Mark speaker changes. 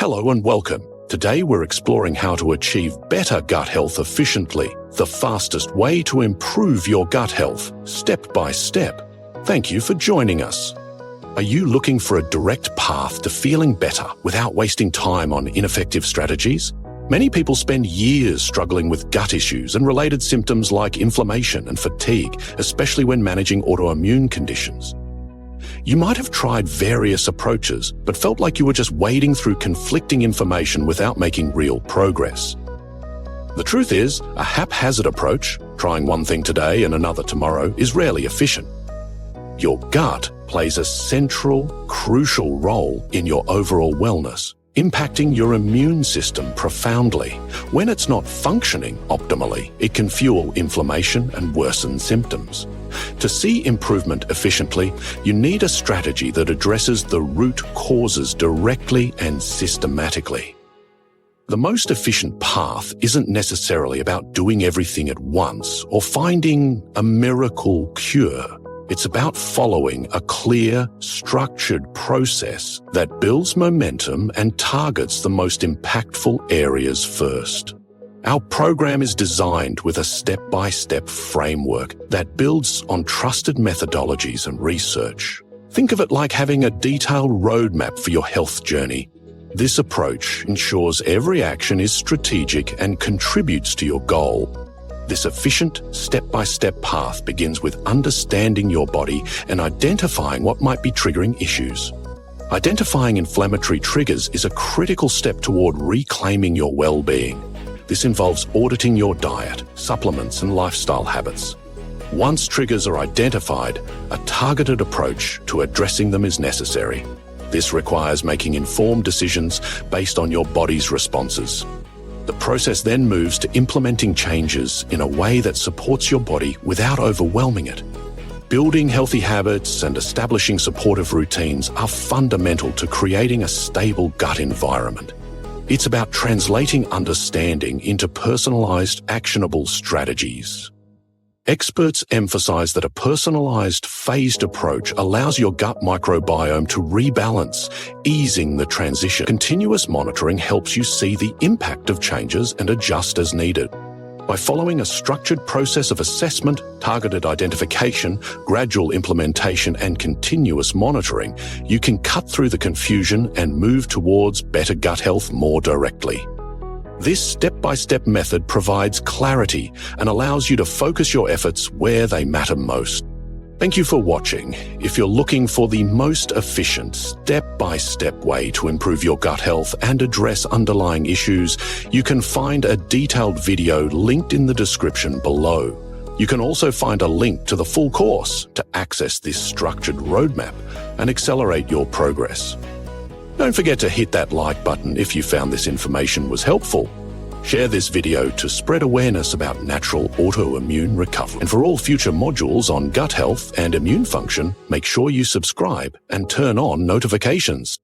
Speaker 1: Hello and welcome. Today we're exploring how to achieve better gut health efficiently, the fastest way to improve your gut health, step by step. Thank you for joining us. Are you looking for a direct path to feeling better without wasting time on ineffective strategies? Many people spend years struggling with gut issues and related symptoms like inflammation and fatigue, especially when managing autoimmune conditions. You might have tried various approaches, but felt like you were just wading through conflicting information without making real progress. The truth is, a haphazard approach, trying one thing today and another tomorrow, is rarely efficient. Your gut plays a central, crucial role in your overall wellness, impacting your immune system profoundly. When it's not functioning optimally, it can fuel inflammation and worsen symptoms. To see improvement efficiently, you need a strategy that addresses the root causes directly and systematically. The most efficient path isn't necessarily about doing everything at once or finding a miracle cure. It's about following a clear, structured process that builds momentum and targets the most impactful areas first. Our program is designed with a step-by-step framework that builds on trusted methodologies and research. Think of it like having a detailed roadmap for your health journey. This approach ensures every action is strategic and contributes to your goal. This efficient, step-by-step path begins with understanding your body and identifying what might be triggering issues. Identifying inflammatory triggers is a critical step toward reclaiming your well-being. This involves auditing your diet, supplements, and lifestyle habits. Once triggers are identified, a targeted approach to addressing them is necessary. This requires making informed decisions based on your body's responses. The process then moves to implementing changes in a way that supports your body without overwhelming it. Building healthy habits and establishing supportive routines are fundamental to creating a stable gut environment. It's about translating understanding into personalized, actionable strategies. Experts emphasize that a personalized, phased approach allows your gut microbiome to rebalance, easing the transition. Continuous monitoring helps you see the impact of changes and adjust as needed. By following a structured process of assessment, targeted identification, gradual implementation, and continuous monitoring, you can cut through the confusion and move towards better gut health more directly. This step-by-step method provides clarity and allows you to focus your efforts where they matter most. Thank you for watching. If you're looking for the most efficient, step-by-step way to improve your gut health and address underlying issues, you can find a detailed video linked in the description below. You can also find a link to the full course to access this structured roadmap and accelerate your progress. Don't forget to hit that like button if you found this information was helpful. Share this video to spread awareness about natural autoimmune recovery. And for all future modules on gut health and immune function, make sure you subscribe and turn on notifications.